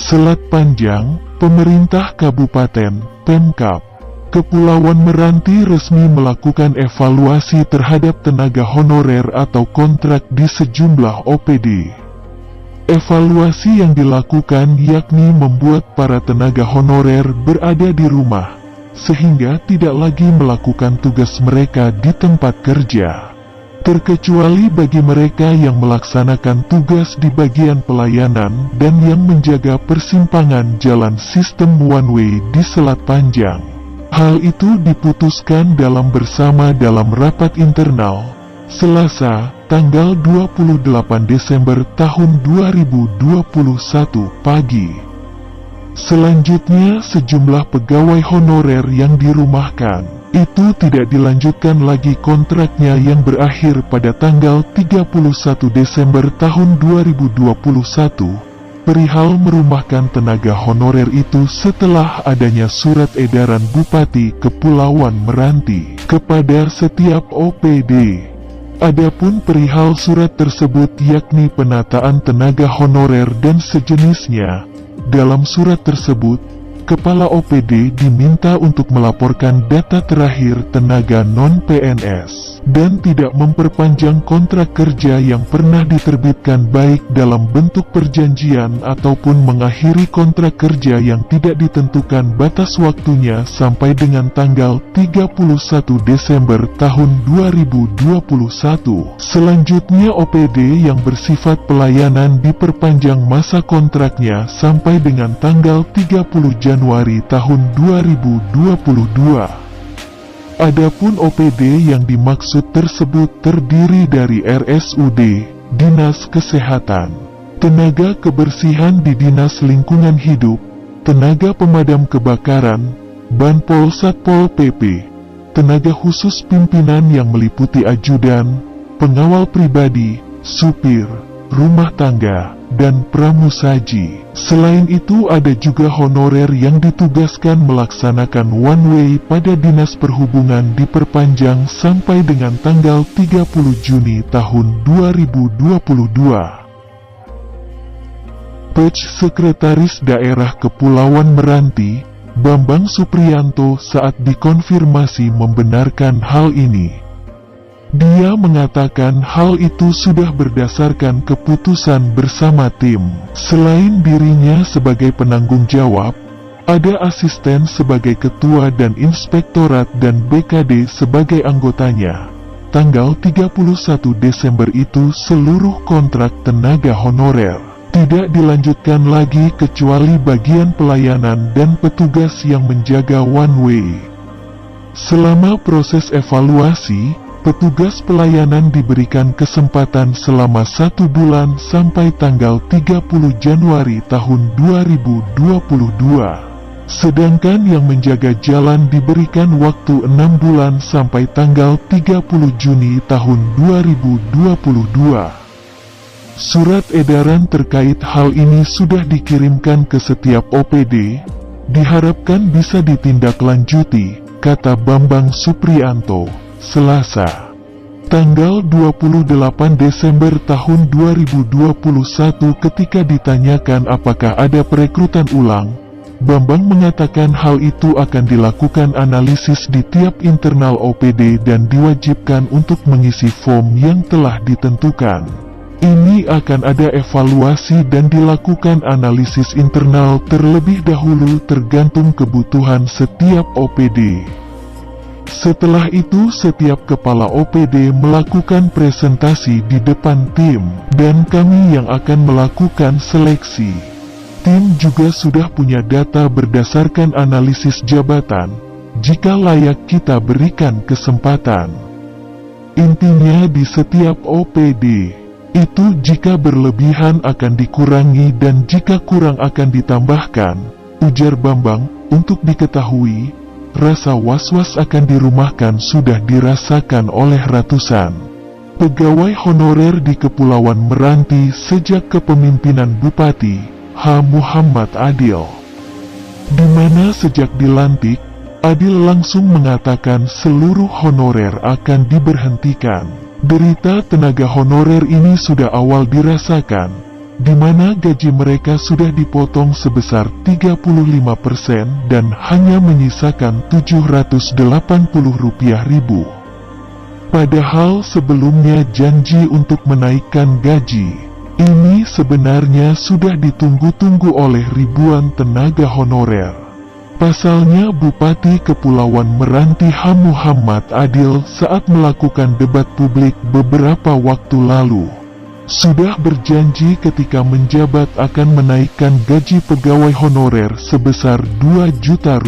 Selat Panjang, pemerintah Kabupaten, Pemkab, Kepulauan Meranti resmi melakukan evaluasi terhadap tenaga honorer atau kontrak di sejumlah OPD. Evaluasi yang dilakukan yakni membuat para tenaga honorer berada di rumah, sehingga tidak lagi melakukan tugas mereka di tempat kerja, terkecuali bagi mereka yang melaksanakan tugas di bagian pelayanan dan yang menjaga persimpangan jalan sistem one way di Selat Panjang. Hal itu diputuskan bersama dalam rapat internal, Selasa, tanggal 28 Desember tahun 2021 pagi. Selanjutnya, sejumlah pegawai honorer yang dirumahkan itu tidak dilanjutkan lagi kontraknya yang berakhir pada tanggal 31 Desember tahun 2021. Perihal merumahkan tenaga honorer itu setelah adanya surat edaran Bupati Kepulauan Meranti kepada setiap OPD. Adapun perihal surat tersebut yakni penataan tenaga honorer dan sejenisnya. Dalam surat tersebut, Kepala OPD diminta untuk melaporkan data terakhir tenaga non-PNS dan tidak memperpanjang kontrak kerja yang pernah diterbitkan baik dalam bentuk perjanjian ataupun mengakhiri kontrak kerja yang tidak ditentukan batas waktunya sampai dengan tanggal 31 Desember tahun 2021. Selanjutnya OPD yang bersifat pelayanan diperpanjang masa kontraknya sampai dengan tanggal 30 Januari tahun 2022. Adapun OPD yang dimaksud tersebut terdiri dari RSUD, Dinas Kesehatan, tenaga kebersihan di Dinas Lingkungan Hidup, tenaga pemadam kebakaran, Banpol Satpol PP, tenaga khusus pimpinan yang meliputi ajudan, pengawal pribadi, supir, rumah tangga, dan pramusaji. Selain itu ada juga honorer yang ditugaskan melaksanakan one way pada Dinas Perhubungan diperpanjang sampai dengan tanggal 30 Juni tahun 2022. Page Sekretaris Daerah Kepulauan Meranti, Bambang Supriyanto saat dikonfirmasi membenarkan hal ini. Dia mengatakan hal itu sudah berdasarkan keputusan bersama tim. Selain dirinya sebagai penanggung jawab, ada asisten sebagai ketua dan inspektorat dan BKD sebagai anggotanya. Tanggal 31 Desember itu seluruh kontrak tenaga honorer tidak dilanjutkan lagi kecuali bagian pelayanan dan petugas yang menjaga one way. Selama proses evaluasi, petugas pelayanan diberikan kesempatan selama 1 bulan sampai tanggal 30 Januari tahun 2022. Sedangkan yang menjaga jalan diberikan waktu 6 bulan sampai tanggal 30 Juni tahun 2022. Surat edaran terkait hal ini sudah dikirimkan ke setiap OPD, diharapkan bisa ditindaklanjuti, kata Bambang Supriyanto. Selasa, tanggal 28 Desember tahun 2021 ketika ditanyakan apakah ada perekrutan ulang, Bambang mengatakan hal itu akan dilakukan analisis di tiap internal OPD dan diwajibkan untuk mengisi form yang telah ditentukan. Ini akan ada evaluasi dan dilakukan analisis internal terlebih dahulu tergantung kebutuhan setiap OPD. Setelah itu setiap kepala OPD melakukan presentasi di depan tim, dan kami yang akan melakukan seleksi. Tim juga sudah punya data berdasarkan analisis jabatan, jika layak kita berikan kesempatan. Intinya di setiap OPD, itu jika berlebihan akan dikurangi dan jika kurang akan ditambahkan, ujar Bambang. Untuk diketahui, rasa was-was akan dirumahkan sudah dirasakan oleh ratusan pegawai honorer di Kepulauan Meranti sejak kepemimpinan Bupati H. Muhammad Adil. Di mana sejak dilantik, Adil langsung mengatakan seluruh honorer akan diberhentikan. Derita tenaga honorer ini sudah awal dirasakan, di mana gaji mereka sudah dipotong sebesar 35% dan hanya menyisakan Rp780.000. Padahal sebelumnya janji untuk menaikkan gaji ini sebenarnya sudah ditunggu-tunggu oleh ribuan tenaga honorer. Pasalnya Bupati Kepulauan Meranti H. Muhammad Adil saat melakukan debat publik beberapa waktu lalu sudah berjanji ketika menjabat akan menaikkan gaji pegawai honorer sebesar Rp2 juta.